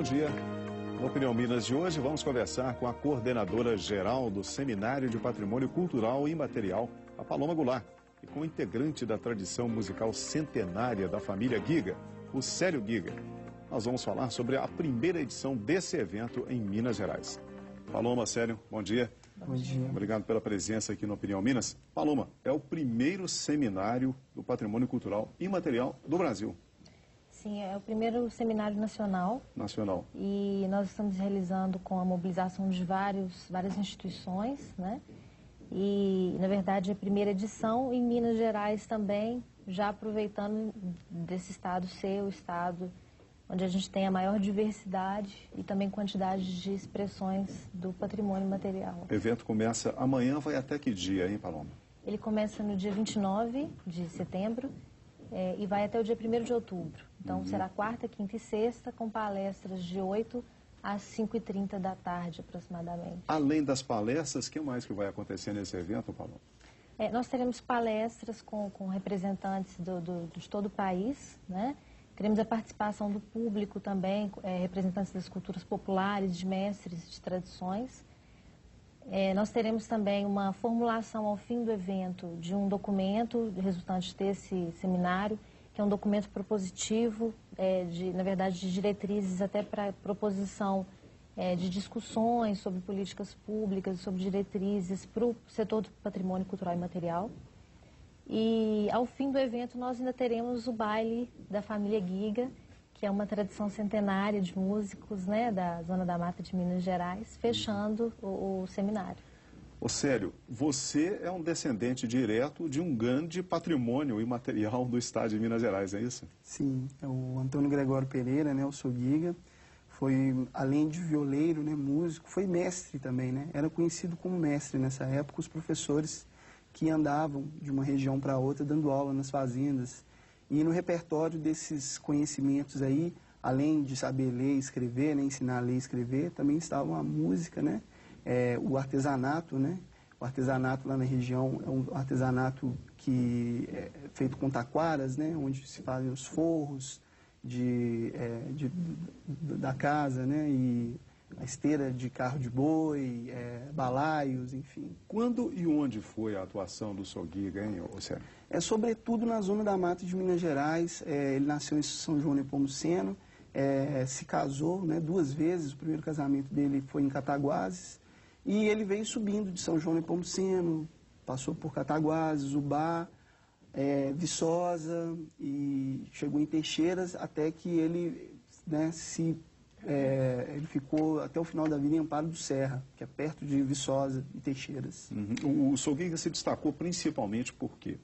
dia. No Opinião Minas de hoje, vamos conversar com a coordenadora geral do Seminário de Patrimônio Cultural e Imaterial, a Paloma Goulart, e com o integrante da tradição musical centenária da família Giga, o Célio Giga. Nós vamos falar sobre a primeira edição desse evento em Minas Gerais. Paloma, Célio, bom dia. Bom dia. Obrigado pela presença aqui no Opinião Minas. Paloma, é o primeiro seminário do Patrimônio Cultural e Imaterial do Brasil. Sim, é o primeiro seminário nacional. Nacional. E nós estamos realizando com a mobilização de várias instituições, né? E, na verdade, é a primeira edição em Minas Gerais também, já aproveitando desse estado ser o estado onde a gente tem a maior diversidade e também quantidade de expressões do patrimônio material. O evento começa amanhã, vai até que dia, hein, Paloma? Ele começa no dia 29 de setembro e vai até o dia 1º de outubro. Então, será quarta, quinta e sexta, com palestras de 8 às 5h30 da tarde, aproximadamente. Além das palestras, o que mais que vai acontecer nesse evento, Paloma? Nós teremos palestras com representantes de todo o país, né? Teremos a participação do público também, representantes das culturas populares, de mestres, de tradições. Nós teremos também uma formulação ao fim do evento de um documento resultante desse seminário, que é um documento propositivo, na verdade, de diretrizes até para proposição de discussões sobre políticas públicas, sobre diretrizes para o setor do patrimônio cultural e material. E ao fim do evento nós ainda teremos o baile da família Giga, que é uma tradição centenária de músicos, né, da Zona da Mata de Minas Gerais, fechando o seminário. Ô Célio, você é um descendente direto de um grande patrimônio imaterial do estado de Minas Gerais, é isso? Sim, é o Antônio Gregório Pereira, né, o seu Giga, foi, além de violeiro, né, músico, foi mestre também, né, era conhecido como mestre nessa época, os professores que andavam de uma região para outra dando aula nas fazendas. E no repertório desses conhecimentos aí, além de saber ler e escrever, né, ensinar a ler e escrever, também estava a música, né, o artesanato, né. O artesanato lá na região é um artesanato que é feito com taquaras, né, onde se fazem os forros da casa, né, e a esteira de carro de boi, balaios, enfim. Quando e onde foi a atuação do seu Giga, hein, Célio? Sobretudo na Zona da Mata de Minas Gerais. Ele nasceu em São João Nepomuceno, se casou, né, 2 vezes. O primeiro casamento dele foi em Cataguases. E ele veio subindo de São João Nepomuceno, passou por Cataguases, Ubá, Viçosa e chegou em Teixeiras, até que ele, né, ele ficou até o final da vida em Amparo do Serra, que é perto de Viçosa e Teixeiras. O seu Giga se destacou principalmente por quê?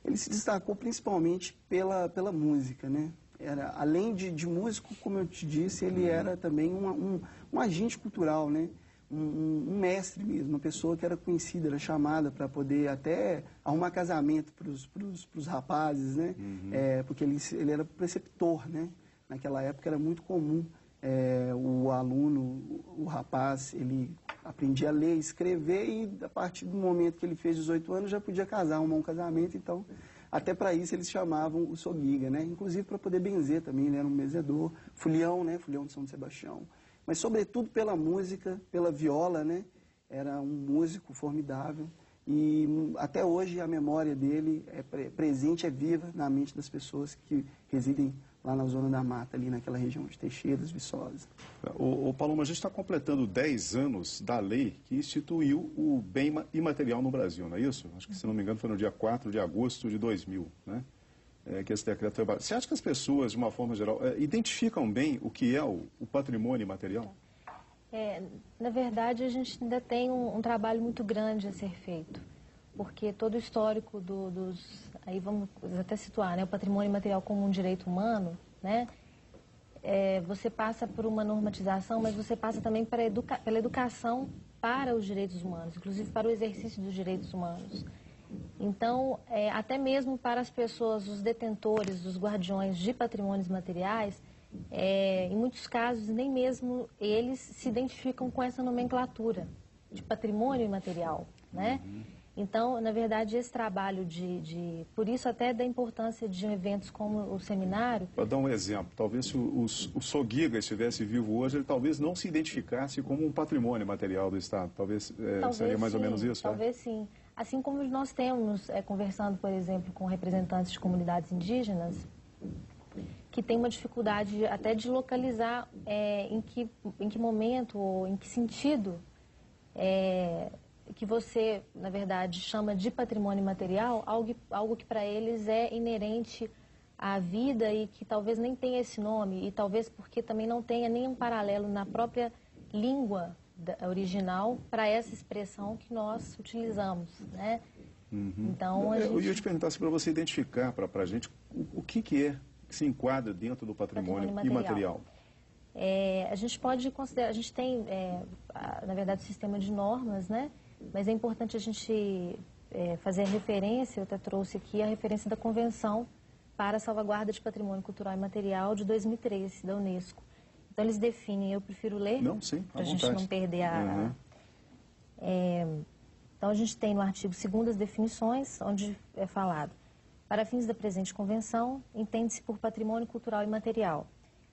Ele se destacou principalmente pela música, né? Além de músico, como eu te disse, ele era também um agente cultural, né? Um mestre mesmo, uma pessoa que era conhecida, era chamada para poder até arrumar casamento para os rapazes, né? Porque ele era preceptor, né? Naquela época era muito comum o aluno, o rapaz, ele aprendia a ler e escrever e a partir do momento que ele fez 18 anos já podia casar, arrumar um casamento, então até para isso eles chamavam o seu Giga, né? Inclusive para poder benzer também, ele era um benzedor, Fulião, né? Fulião de São Sebastião, mas sobretudo pela música, pela viola, né? Era um músico formidável e até hoje a memória dele é presente, é viva na mente das pessoas que residem lá na Zona da Mata, ali naquela região de Teixeiras, Viçosa. Paloma, a gente está completando 10 anos da lei que instituiu o bem imaterial no Brasil, não é isso? Acho que, se não me engano, foi no dia 4 de agosto de 2000, né? Que esse decreto foi... Você acha que as pessoas, de uma forma geral, identificam bem o que é o patrimônio imaterial? Na verdade, a gente ainda tem um trabalho muito grande a ser feito, porque todo o histórico aí vamos até situar, né, o patrimônio imaterial como um direito humano, né, você passa por uma normatização, mas você passa também pela educação para os direitos humanos, inclusive para o exercício dos direitos humanos. Então, até mesmo para as pessoas, os detentores, os guardiões de patrimônios materiais, em muitos casos, nem mesmo eles se identificam com essa nomenclatura de patrimônio imaterial, né? Então, na verdade, esse trabalho por isso até da importância de eventos como o seminário. Para dar um exemplo, talvez se o Sogiga estivesse vivo hoje, ele talvez não se identificasse como um patrimônio material do Estado. Talvez seria mais ou menos isso, talvez sim. Assim como nós temos, conversando, por exemplo, com representantes de comunidades indígenas, que tem uma dificuldade até de localizar em que momento ou em que sentido que você, na verdade, chama de patrimônio material, algo que para eles é inerente à vida e que talvez nem tenha esse nome, e talvez porque também não tenha nenhum paralelo na própria língua original para essa expressão que nós utilizamos, né? Uhum. Então, eu ia te perguntar para você identificar para a gente o que é que se enquadra dentro do patrimônio imaterial. A gente pode considerar, a gente tem, na verdade, um sistema de normas, né? Mas é importante a gente fazer a referência, eu até trouxe aqui a referência da Convenção para a Salvaguarda de Patrimônio Cultural e Material de 2013, da Unesco. Então, eles definem, eu prefiro ler, para a gente não perder a... Então, a gente tem no artigo 2º as definições, onde é falado: para fins da presente convenção, entende-se por patrimônio cultural e material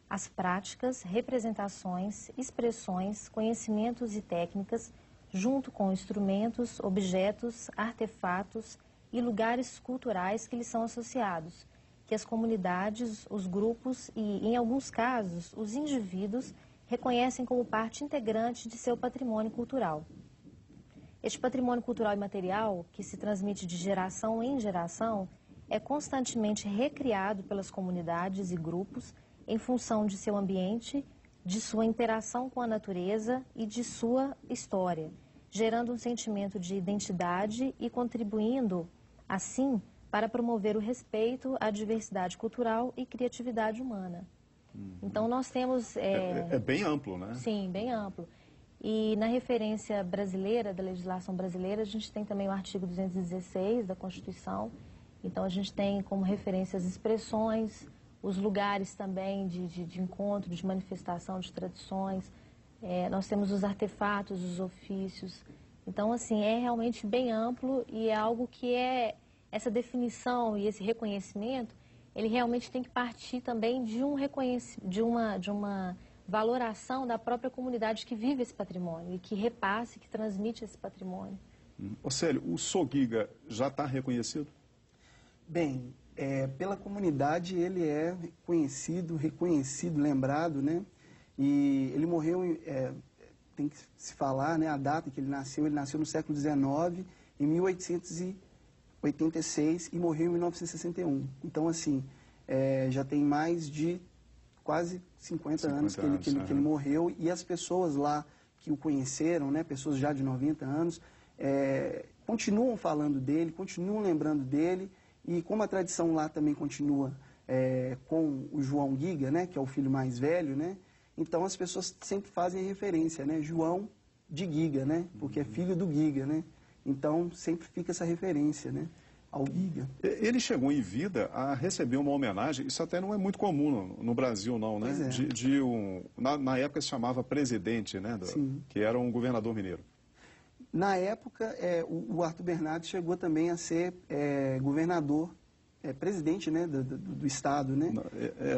as práticas, representações, expressões, conhecimentos e técnicas, junto com instrumentos, objetos, artefatos e lugares culturais que lhes são associados, que as comunidades, os grupos e, em alguns casos, os indivíduos reconhecem como parte integrante de seu patrimônio cultural. Este patrimônio cultural e material, que se transmite de geração em geração, é constantemente recriado pelas comunidades e grupos em função de seu ambiente, de sua interação com a natureza e de sua história, gerando um sentimento de identidade e contribuindo, assim, para promover o respeito à diversidade cultural e criatividade humana. Então, nós temos... É bem amplo, né? Sim, bem amplo. E na referência brasileira, da legislação brasileira, a gente tem também o artigo 216 da Constituição. Então, a gente tem como referência as expressões, os lugares também de encontro, de manifestação de tradições. Nós temos os artefatos, os ofícios. Então, assim, é realmente bem amplo e é algo que essa definição e esse reconhecimento, ele realmente tem que partir também de uma valoração da própria comunidade que vive esse patrimônio e que repasse, que transmite esse patrimônio. Célio, o Sogiga já está reconhecido? Bem, pela comunidade ele é conhecido, reconhecido, lembrado, né? E ele morreu, tem que se falar, né, a data que ele nasceu no século XIX, em 1886, e morreu em 1961. Então, assim, já tem mais de quase 50 anos que ele morreu, e as pessoas lá que o conheceram, né, pessoas já de 90 anos, continuam falando dele, continuam lembrando dele. E como a tradição lá também continua com o João Giga, né, que é o filho mais velho, né, então as pessoas sempre fazem referência, né, João de Giga, né, porque é filho do Giga, né, então sempre fica essa referência, né, ao Giga. Ele chegou em vida a receber uma homenagem, isso até não é muito comum no Brasil não, né, na época se chamava presidente, né, que era um governador mineiro. Na época, o Arthur Bernardes chegou também a ser governador, presidente, né, do Estado, né?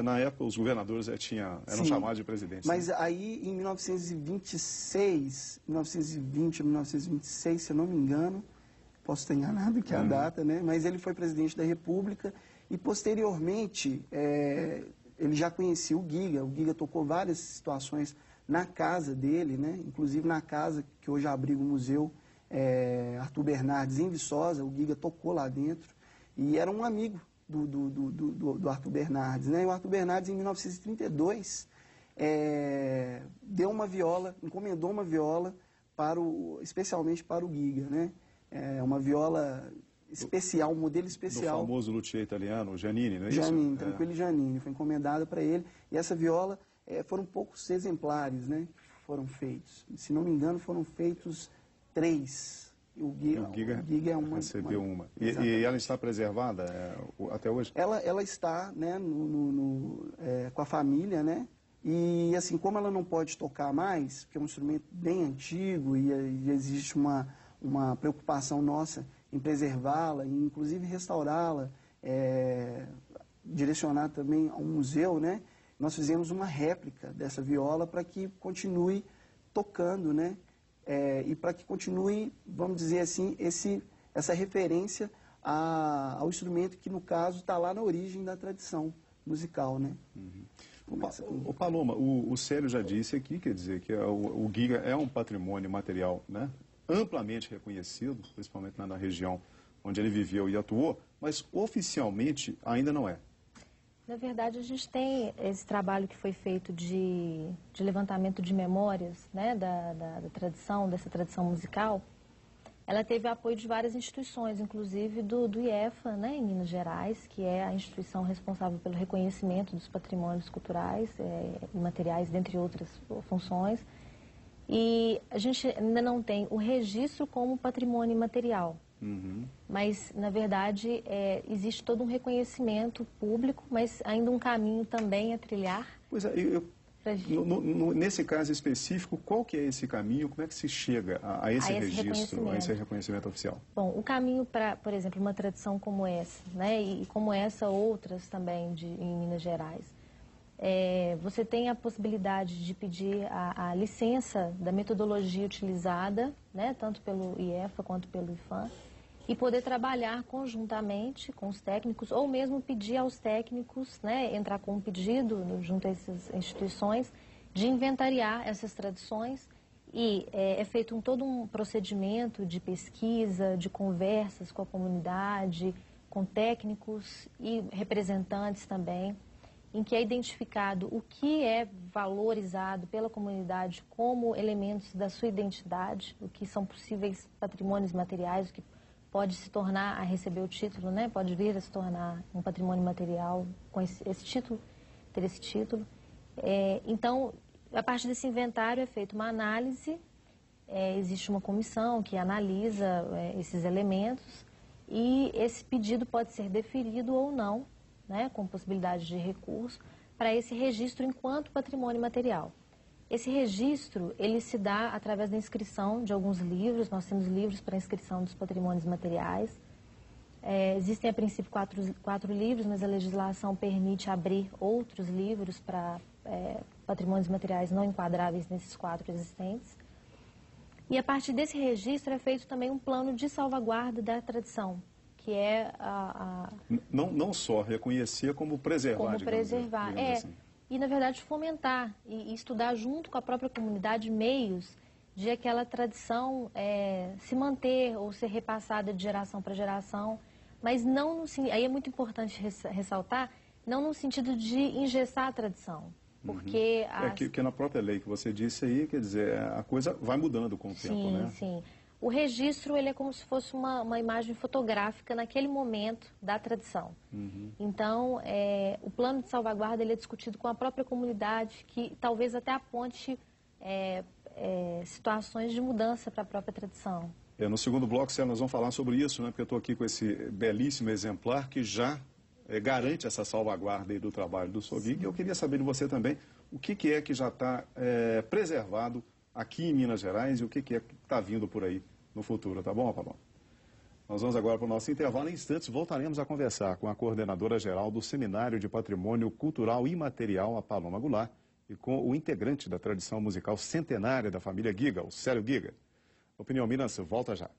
Na época, os governadores eram chamados de presidentes. Mas né? aí, em 1926, 1926, se eu não me engano, posso estar enganado que é a data, né? Mas ele foi presidente da República e, posteriormente, ele já conhecia o Giga. O Giga tocou várias situações na casa dele, né? Inclusive na casa que hoje abriga o museu Arthur Bernardes em Viçosa, o Giga tocou lá dentro e era um amigo do Arthur Bernardes, né? E o Arthur Bernardes, em 1932, deu uma viola, encomendou uma viola especialmente para o Giga, né? Uma viola especial, um modelo especial. Do famoso luthier italiano, Giannini, não é isso? Giannini, Tranquillo Giannini, foi encomendada para ele e essa viola foram poucos exemplares, né, que foram feitos. Se não me engano, foram feitos 3. O Giga é uma. Recebeu uma. E ela está preservada até hoje? Ela está, né, com a família, né? E assim, como ela não pode tocar mais, porque é um instrumento bem antigo e existe uma preocupação nossa em preservá-la, em inclusive restaurá-la, direcionar também a um museu, né? Nós fizemos uma réplica dessa viola para que continue tocando, né? E para que continue, vamos dizer assim, essa referência ao instrumento que, no caso, está lá na origem da tradição musical, né? O Paloma, o Célio já disse aqui, quer dizer, que o Giga é um patrimônio material, né, amplamente reconhecido, principalmente na região onde ele viveu e atuou, mas oficialmente ainda não é. Na verdade, a gente tem esse trabalho que foi feito de levantamento de memórias, né, da tradição, dessa tradição musical. Ela teve apoio de várias instituições, inclusive do IEFA, né, em Minas Gerais, que é a instituição responsável pelo reconhecimento dos patrimônios culturais e materiais, dentre outras funções. E a gente ainda não tem o registro como patrimônio imaterial. Mas, na verdade, existe todo um reconhecimento público, mas ainda um caminho também a trilhar. Pois é, nesse caso específico, qual que é esse caminho? Como é que se chega a esse registro, a esse reconhecimento oficial? Bom, o caminho para, por exemplo, uma tradição como essa, né, e como essa, outras também em Minas Gerais, você tem a possibilidade de pedir a licença da metodologia utilizada, né, tanto pelo IEFA quanto pelo IFAM, e poder trabalhar conjuntamente com os técnicos, ou mesmo pedir aos técnicos, né, entrar com um pedido junto a essas instituições, de inventariar essas tradições, e é feito todo um procedimento de pesquisa, de conversas com a comunidade, com técnicos e representantes também, em que é identificado o que é valorizado pela comunidade como elementos da sua identidade, o que são possíveis patrimônios materiais, o que pode se tornar a receber o título, né? Pode vir a se tornar um patrimônio material com esse título, ter esse título. Então, a partir desse inventário é feita uma análise, existe uma comissão que analisa esses elementos e esse pedido pode ser deferido ou não, né? Com possibilidade de recurso, para esse registro enquanto patrimônio material. Esse registro, ele se dá através da inscrição de alguns livros. Nós temos livros para inscrição dos patrimônios materiais. Existem, a princípio, quatro livros, mas a legislação permite abrir outros livros para patrimônios materiais não enquadráveis nesses 4 existentes. E, a partir desse registro, é feito também um plano de salvaguarda da tradição, que é Não só reconhecer, como preservar, como preservar. Digamos assim. E, na verdade, fomentar e estudar junto com a própria comunidade meios de aquela tradição se manter ou ser repassada de geração para geração, mas não aí é muito importante ressaltar, não no sentido de engessar a tradição, porque... que na própria lei que você disse aí, quer dizer, a coisa vai mudando com o tempo, né? Sim. O registro, ele é como se fosse uma imagem fotográfica naquele momento da tradição. Então, o plano de salvaguarda, ele é discutido com a própria comunidade, que talvez até aponte situações de mudança para a própria tradição. No segundo bloco, Célio, nós vamos falar sobre isso, né? Porque eu estou aqui com esse belíssimo exemplar que já garante essa salvaguarda aí do trabalho do Sogig. E eu queria saber de você também o que é que já está preservado aqui em Minas Gerais e o que é que está vindo por aí no futuro, tá bom, Paloma? Nós vamos agora para o nosso intervalo. Em instantes, voltaremos a conversar com a coordenadora geral do Seminário de Patrimônio Cultural Imaterial, a Paloma Goulart, e com o integrante da tradição musical centenária da família Giga, o Célio Giga. Opinião Minas volta já.